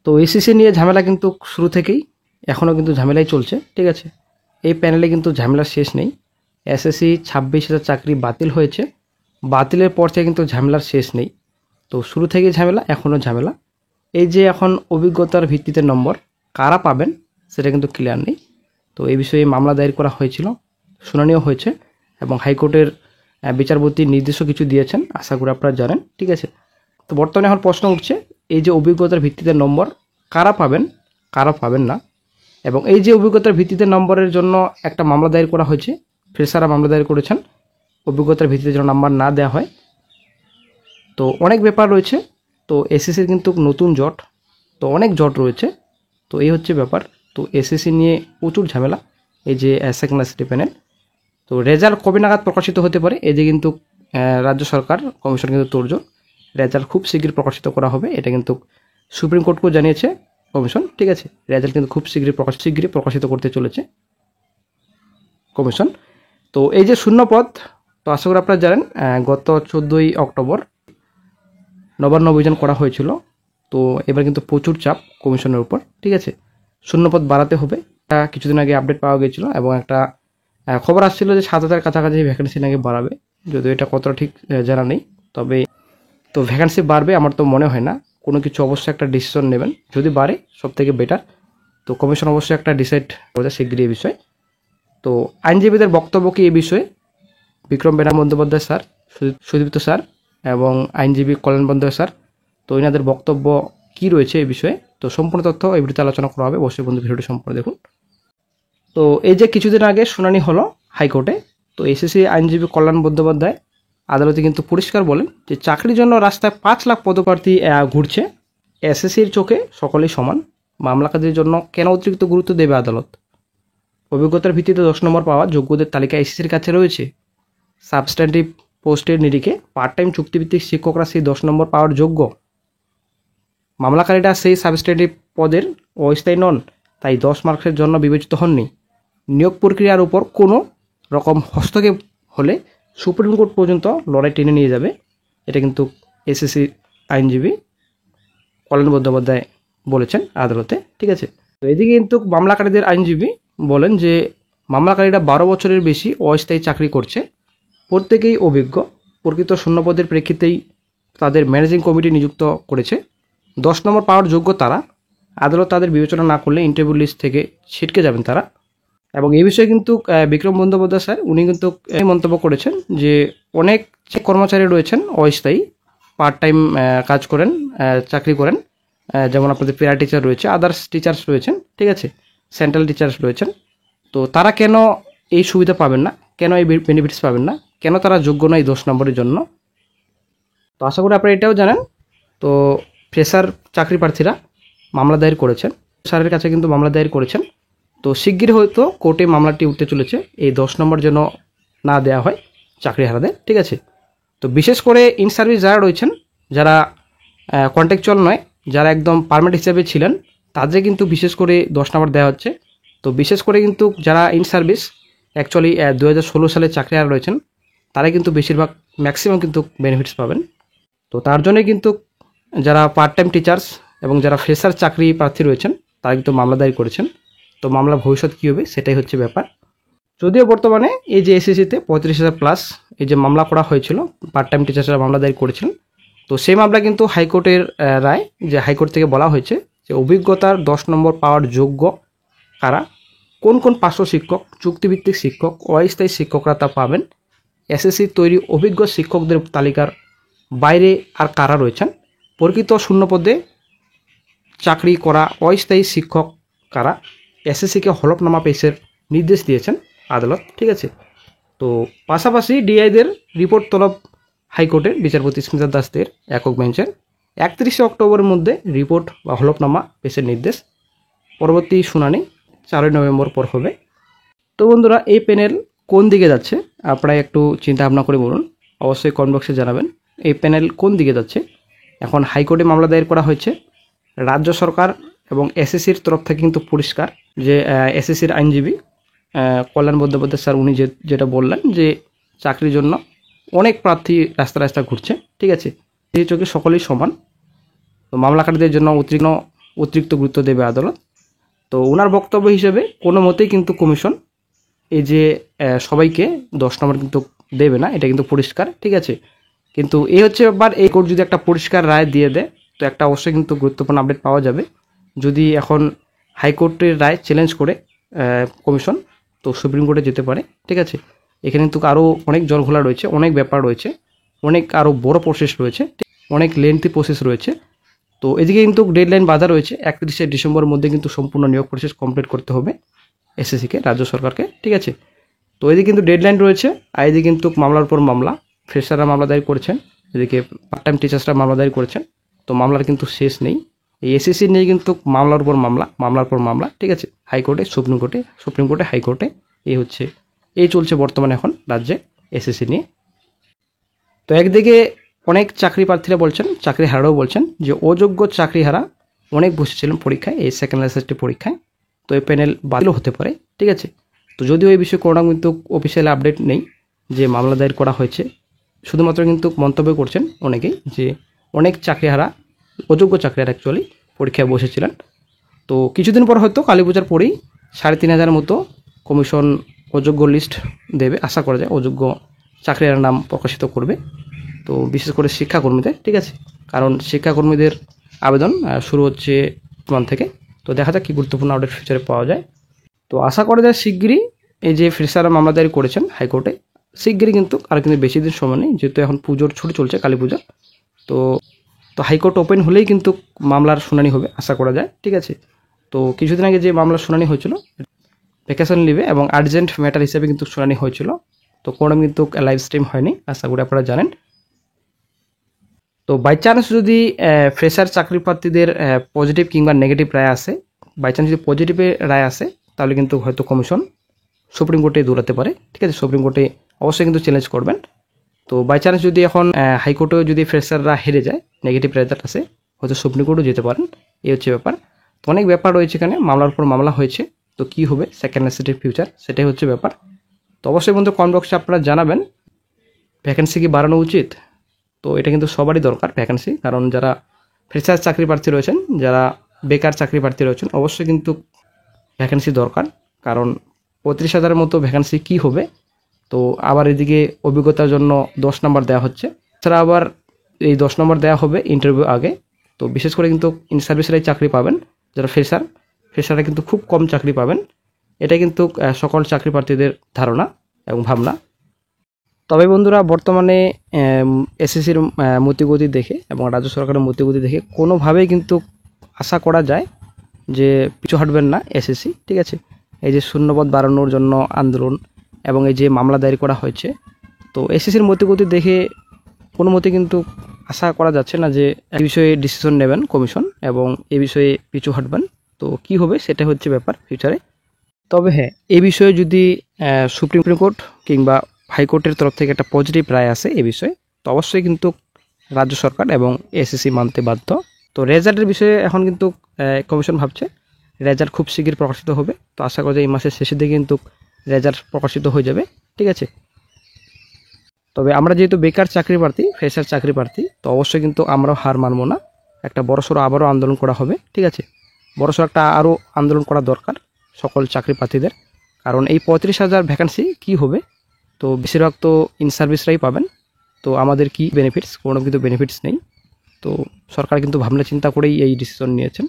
তো এসএসসি নিয়ে ঝামেলা কিন্তু শুরু থেকেই এখনও কিন্তু ঝামেলাই চলছে, ঠিক আছে। এই প্যানেলে কিন্তু ঝামেলার শেষ নেই। এসএসসি 26,000 চাকরি বাতিল হয়েছে, বাতিলের পর থেকে কিন্তু ঝামেলার শেষ নেই। তো শুরু থেকেই ঝামেলা, এখনও ঝামেলা। এই যে এখন অভিজ্ঞতার ভিত্তিতে নম্বর কারা পাবেন সেটা কিন্তু ক্লিয়ার নেই। তো এই বিষয়ে মামলা দায়ের করা হয়েছিল, শুনানিও হয়েছে এবং হাইকোর্টের বিচারপতি নির্দেশও কিছু দিয়েছেন, আশা করি আপনারা জানেন, ঠিক আছে। তো বর্তমানে এখন প্রশ্ন উঠছে এই যে অভিজ্ঞতার ভিত্তিতে নম্বর কারা পাবেন, কারা পাবেন না। এবং এই যে অভিজ্ঞতার ভিত্তিতে নম্বরের জন্য একটা মামলা দায়ের করা হয়েছে, ফ্রেশাররা মামলা দায়ের করেছেন অভিজ্ঞতার ভিত্তিতে যেন নাম্বার না দেওয়া হয়। তো অনেক ব্যাপার রয়েছে। তো এসএসসির কিন্তু নতুন জট, তো অনেক জট রয়েছে। তো এই হচ্ছে ব্যাপার। তো এসএসসি নিয়ে প্রচুর ঝামেলা, এই যে সেকেন্ড লাস্ট প্যানেল। তো রেজাল্ট কবে নাগাদ প্রকাশিত হতে পারে, এই যে কিন্তু রাজ্য সরকার কমিশন কিন্তু তোড়জোড়, রেজাল্ট খুব শীঘ্রই প্রকাশিত করা হবে, এটা কিন্তু সুপ্রিম কোর্টকেও জানিয়েছে কমিশন, ঠিক আছে। রেজাল্ট কিন্তু খুব শীঘ্রই প্রকাশিত করতে চলেছে কমিশন। তো এই যে শূন্যপদ, তো আশা করি আপনারা জানেন গত 14ই অক্টোবর নবান্ন অভিযান করা হয়েছিল। তো এবার কিন্তু প্রচুর চাপ কমিশনের উপর, ঠিক আছে। শূন্যপদ বাড়াতে হবে, কিছুদিন আগে আপডেট পাওয়া গিয়েছিল এবং একটা খবর আসছিল যে 7,000 কাছাকাছি ভ্যাকেন্সি নাকি বাড়াবে, যদিও এটা কতটা ঠিক জানা নেই। তবে তো ভ্যাকেন্সি বাড়বে আমার তো মনে হয় না, কোনো কিছু অবশ্যই একটা ডিসিশন নেবেন, যদি বাড়ে সব থেকে বেটার। তো কমিশন অবশ্যই একটা ডিসাইড করে শীঘ্রই এই বিষয়ে। তো আইনজীবীদের বক্তব্য কি এই বিষয়ে, বিক্রম বেনা বন্দ্যোপাধ্যায় স্যার, সুদীপ্ত স্যার এবং আইনজীবী কল্যাণ বন্দ্যোপাধ্যায় স্যার, তো এনাদের বক্তব্য কি রয়েছে এই বিষয়ে, তো সম্পূর্ণ তথ্য এই ভিডিওতে আলোচনা করা হবে। অবশ্যই বন্ধু ভিডিওটি সম্পূর্ণ দেখুন। তো এই যে কিছুদিন আগে শুনানি হলো হাইকোর্টে, তো এসএসসি আইনজীবী কল্যাণ বন্দ্যোপাধ্যায় আদালতে কিন্তু পরিষ্কার বলেন যে চাকরির জন্য রাস্তায় 5 লাখ পদপ্রার্থী ঘুরছে, এসএসসির চোখে সকলেই সমান, মামলাকারীদের জন্য কেন অতিরিক্ত গুরুত্ব দেবে আদালত। অভিজ্ঞতার ভিত্তিতে 10 নম্বর পাওয়া যোগ্যদের তালিকা এসএসসির কাছে রয়েছে। সাবস্ট্যান্টিভ পোস্টের নিরিখে পার্ট টাইম চুক্তিভিত্তিক শিক্ষকরা সেই 10 নম্বর পাওয়ার যোগ্য, মামলাকারীরা সেই সাবস্ট্যান্টিভ পদের অস্থায়ী নন, তাই 10 মার্কসের জন্য বিবেচিত হননি। নিয়োগ প্রক্রিয়ার উপর কোনো রকম হস্তক্ষেপ হলে সুপ্রিম কোর্ট পর্যন্ত লড়াই টেনে নিয়ে যাবে, এটা কিন্তু এসএসসি আইনজীবী কল্যাণ বন্দ্যোপাধ্যায় বলেছেন আদালতে, ঠিক আছে। তো এদিকে কিন্তু মামলাকারীদের আইনজীবী বলেন যে মামলাকারীরা 12 বছরের বেশি অস্থায়ী চাকরি করছে, প্রত্যেকেই অভিজ্ঞ, প্রকৃত শূন্যপদের প্রেক্ষিতেই তাদের ম্যানেজিং কমিটি নিযুক্ত করেছে। 10 নম্বর পাওয়ার যোগ্য তারা, আদালত তাদের বিবেচনা না করলে ইন্টারভিউ লিস্ট থেকে ছিটকে যাবেন তারা। এবং এই বিষয়ে কিন্তু বিক্রম বন্দ্যোপাধ্যায় স্যার উনি কিন্তু মন্তব্য করেছেন যে অনেক কর্মচারী রয়েছেন অস্থায়ী, পার্ট টাইম কাজ করেন, চাকরি করেন, যেমন আপনাদের প্যারা টিচার রয়েছে, আদার্স টিচার্স রয়েছেন, ঠিক আছে, সেন্ট্রাল টিচার্স রয়েছেন। তো তারা কেন এই সুবিধা পাবেন না, কেন এই বেনিফিটস পাবেন না, কেন তারা যোগ্য নয় 10 নম্বরের জন্য। তো আশা করি আপনারা এটাও জানেন। তো ফ্রেশার চাকরি প্রার্থীরা মামলা দায়ের করেছেন, স্যারের কাছে কিন্তু মামলা দায়ের করেছেন। তো শিগগিরই হয়তো কোর্টে মামলাটি উঠতে চলেছে, এই 10 নম্বর যেন না দেওয়া হয় চাকরিহারাদের, ঠিক আছে। তো বিশেষ করে ইন সার্ভিস যারা রয়েছেন, যারা কন্ট্রাকচুয়াল নয়, যারা একদম পার্মানেন্ট হিসেবে ছিলেন, তাদের কিন্তু বিশেষ করে 10 নম্বর দেওয়া হচ্ছে। তো বিশেষ করে কিন্তু যারা ইন সার্ভিস অ্যাকচুয়ালি 2016 সালে চাকরিহারা রয়েছেন, তারা কিন্তু বেশিরভাগ ম্যাক্সিমাম কিন্তু বেনিফিটস পাবেন। তো তার জন্যই কিন্তু যারা পার্ট টাইম টিচার্স এবং যারা ফ্রেশার চাকরি প্রার্থী রয়েছেন তারা কিন্তু মামলা দায়ের করেছেন। তো মামলা ভবিষ্যৎ কী হবে সেটাই হচ্ছে ব্যাপার। যদিও বর্তমানে এই যে এসএসসিতে 35,000 প্লাস এই যে মামলা করা হয়েছিল, পার্ট টাইম টিচার্সরা মামলা দায়ের করেছিলেন, তো সেই মামলা কিন্তু হাইকোর্টের রায়, যে হাইকোর্ট থেকে বলা হয়েছে যে অভিজ্ঞতার 10 নম্বর পাওয়ার যোগ্য কারা, কোন কোন পার্শ্ব শিক্ষক, চুক্তিভিত্তিক শিক্ষক, অস্থায়ী শিক্ষকরা তা পাবেন। এসএসসি তৈরি অভিজ্ঞ শিক্ষকদের তালিকার বাইরে আর কারা রয়েছেন, প্রকৃত শূন্যপদে চাকরি করা অস্থায়ী শিক্ষক কারা, এসএসসিকে হলফনামা পেশের নির্দেশ দিয়েছেন আদালত, ঠিক আছে। তো পাশাপাশি ডিআইদের রিপোর্ট তলব হাইকোর্টের বিচারপতি স্মিতা দাসদের একক বেঞ্চের 31 অক্টোবরের মধ্যে রিপোর্ট বা হলফনামা পেশের নির্দেশ। পরবর্তী শুনানি 4 নভেম্বর পর হবে। তো বন্ধুরা, এই প্যানেল কোন দিকে যাচ্ছে আপনারা একটু চিন্তা ভাবনা করে বলুন, অবশ্যই কমেন্ট বক্সে জানাবেন এই প্যানেল কোন দিকে যাচ্ছে। এখন হাইকোর্টে মামলা দায়ের করা হয়েছে, রাজ্য সরকার এবং এসএসসির তরফ থেকে কিন্তু পরিষ্কার যে এসএসসির আইনজীবী কল্যাণ বন্দ্যোপাধ্যায় স্যার উনি যেটা বললেন যে চাকরির জন্য অনেক প্রার্থী রাস্তা রাস্তা ঘুরছে, ঠিক আছে, এই চোখে সকলেই সমান। তো মামলাকারীদের জন্য অতিরিক্ত গুরুত্ব দেবে আদালত। তো ওনার বক্তব্য হিসেবে কোনো মতেই কিন্তু কমিশন এই যে সবাইকে 10 নম্বর কিন্তু দেবে না, এটা কিন্তু পরিষ্কার, ঠিক আছে। কিন্তু এই হচ্ছে ব্যাপার, এই কোর্ট যদি একটা পরিষ্কার রায় দিয়ে দেয় তো একটা অবশ্যই কিন্তু গুরুত্বপূর্ণ আপডেট পাওয়া যাবে। যদি এখন হাইকোর্টের রায় চ্যালেঞ্জ করে কমিশন, তো সুপ্রিম কোর্টে যেতে পারে, ঠিক আছে। এখানে কিন্তু আরও অনেক জলঘোলা রয়েছে, অনেক ব্যাপার রয়েছে, অনেক আরও বড় প্রসেস রয়েছে, অনেক লেন্থি প্রসেস রয়েছে। তো এদিকে কিন্তু ডেডলাইন বাধা রয়েছে, 31শে ডিসেম্বরের মধ্যে কিন্তু সম্পূর্ণ নিয়োগ প্রসেস কমপ্লিট করতে হবে এসএসসিকে, রাজ্য সরকারকে, ঠিক আছে। তো এদিকে কিন্তু ডেডলাইন রয়েছে, আর এদিকে কিন্তু মামলার পর মামলা, ফ্রেশাররা মামলা দায়ের করেছেন, এদিকে পার্ট টাইম টিচার্সরা মামলা দায়ের করেছেন। তো মামলার কিন্তু শেষ নেই, এই এসএসসি নিয়ে কিন্তু মামলার পর মামলা, মামলার পর মামলা, ঠিক আছে। হাইকোর্টে, সুপ্রিম কোর্টে, সুপ্রিম কোর্টে, হাইকোর্টে, এই চলছে বর্তমানে এখন রাজ্যে এসএসসি নিয়ে। তো একদিকে অনেক চাকরি প্রার্থীরা বলছেন, চাকরি হারাও বলছেন যে অযোগ্য চাকরি হারা অনেক বসেছিলেন পরীক্ষায়, এই সেকেন্ড এসএসসি পরীক্ষায়, তো এই প্যানেল বাতিলও হতে পারে, ঠিক আছে। তো যদিও এই বিষয়ে কোনো কিন্তু অফিসিয়াল আপডেট নেই যে মামলা দায়ের করা হয়েছে, শুধুমাত্র কিন্তু মন্তব্য করছেন অনেকেই যে অনেক চাকরিহারা, অযোগ্য চাকরিহারা অ্যাকচুয়ালি পরীক্ষায় বসেছিলেন। তো কিছুদিন পর হয়তো কালী পূজার পরেই 3,500 মতো কমিশন অযোগ্য লিস্ট দেবে, আশা করা যায় অযোগ্য চাকরিহারার নাম প্রকাশিত করবে। তো বিশেষ করে শিক্ষাকর্মীদের, ঠিক আছে, কারণ শিক্ষাকর্মীদের আবেদন শুরু হচ্ছে মান থেকে। তো দেখা যাক কী গুরুত্বপূর্ণ আপডেট ফিউচারে পাওয়া যায়। তো আশা করা যায় শিগগিরই এই যে ফ্রেশাররা মামলা দায়ের করেছেন হাইকোর্টে, শিগগিরই কিন্তু, আর কিন্তু বেশি দিন সময় নেই, যেহেতু এখন পুজোর ছুটি চলছে, কালী পূজা। তো তো হাইকোর্ট ওপেন হলেই কিন্তু মামলার শুনানি হবে আশা করা যায়, ঠিক আছে। তো কিছুদিন আগে যে মামলার শুনানি হয়েছিল ভ্যাকেশন লিভে এবং আর্জেন্ট ম্যাটার হিসেবে কিন্তু শুনানি হয়েছিল, তো কোনো কিন্তু লাইভ স্ট্রিম হয়নি, আশা করি আপনারা জানেন। তো বাই চান্স যদি ফ্রেশার চাকরি প্রার্থীদের পজিটিভ কিংবা নেগেটিভ রায় আসে, বাই চান্স যদি পজিটিভে রায় আসে তাহলে কিন্তু হয়তো কমিশন সুপ্রিম কোর্টে দৌড়াতে পারে, ঠিক আছে। সুপ্রিম কোর্টে অবশ্যই কিন্তু চ্যালেঞ্জ করবেন। তো বাই চান্স যদি এখন হাইকোর্টেও যদি ফ্রেশাররা হেরে যায়, নেগেটিভ রেজাল্ট আসে, হয়তো সুপ্রিম কোর্টেও যেতে পারেন, এই হচ্ছে ব্যাপার। তো অনেক ব্যাপার রয়েছে এখানে, মামলার পর মামলা হয়েছে, তো কী হবে সেকেন্ড এসএসসির ফিউচার, সেটাই হচ্ছে ব্যাপার। তো অবশ্যই বন্ধু কমেন্ট বক্সে আপনারা জানাবেন ভ্যাকেন্সি কি বাড়ানো উচিত। তো এটা কিন্তু সবারই দরকার ভ্যাকেন্সি, কারণ যারা ফ্রেশার চাকরি প্রার্থী রয়েছেন, যারা বেকার চাকরি প্রার্থী রয়েছেন, অবশ্যই কিন্তু ভ্যাকেন্সি দরকার, কারণ 35,000 মতো ভ্যাকেন্সি কী হবে। তো আবার এদিকে অভিজ্ঞতার জন্য 10 নম্বর দেওয়া হচ্ছে, এছাড়া আবার এই 10 নম্বর দেওয়া হবে ইন্টারভিউ আগে। তো বিশেষ করে কিন্তু ইন সার্ভিসরাই চাকরি পাবেন, যারা ফ্রেশাররা কিন্তু খুব কম চাকরি পাবেন, এটা কিন্তু সকল চাকরি প্রার্থীদের ধারণা এবং ভাবনা। তবে বন্ধুরা বর্তমানে এসএসসির মতিগতি দেখে এবং রাজ্য সরকারের মতিগতি দেখে কোনোভাবেই কিন্তু আশা করা যায় যে পিছু হাঁটবেন না এসএসসি, ঠিক আছে। এই যে শূন্যপদ বাড়ানোর জন্য আন্দোলন এবং এই যে মামলা দায়ের করা হয়েছে, তো এসএসসির মতিগতি দেখে কোনো মতে কিন্তু আশা করা যাচ্ছে না যে এই বিষয়ে ডিসিশন নেবেন কমিশন এবং এই বিষয়ে পিছু হাঁটবেন। তো কি হবে সেটা হচ্ছে ব্যাপার ফিউচারে। তবে হ্যাঁ, এই বিষয়ে যদি সুপ্রিম কোর্ট কিংবা হাইকোর্টের তরফ থেকে একটা পজিটিভ রায় আসে এই বিষয়ে, তো অবশ্যই কিন্তু রাজ্য সরকার এবং এসএসসি মানতে বাধ্য। তো রেজাল্টের বিষয়ে এখন কিন্তু কমিশন ভাবছে রেজাল্ট খুব শীঘ্র প্রকাশিত হবে। তো আশা করা যায় এই মাসের শেষের দিকে কিন্তু রেজাল্ট প্রকাশিত হয়ে যাবে, ঠিক আছে। তবে আমরা যেহেতু বেকার চাকরি প্রার্থী, ফ্রেশার চাকরি প্রার্থী, তো অবশ্যই কিন্তু আমরাও হার মানবো না, একটা বড়সড় আবারও আন্দোলন করা হবে, ঠিক আছে। বড়সড় একটা আরও আন্দোলন করা দরকার সকল চাকরি প্রার্থীদের, কারণ এই 35,000 ভ্যাকান্সি কী হবে, তো বেশিরভাগ তো ইন সার্ভিসরাই পাবেন। তো আমাদের কি বেনিফিটস, কোনো কিন্তু বেনিফিটস নেই। তো সরকার কিন্তু ভাবনা চিন্তা করেই এই ডিসিশন নিয়েছেন।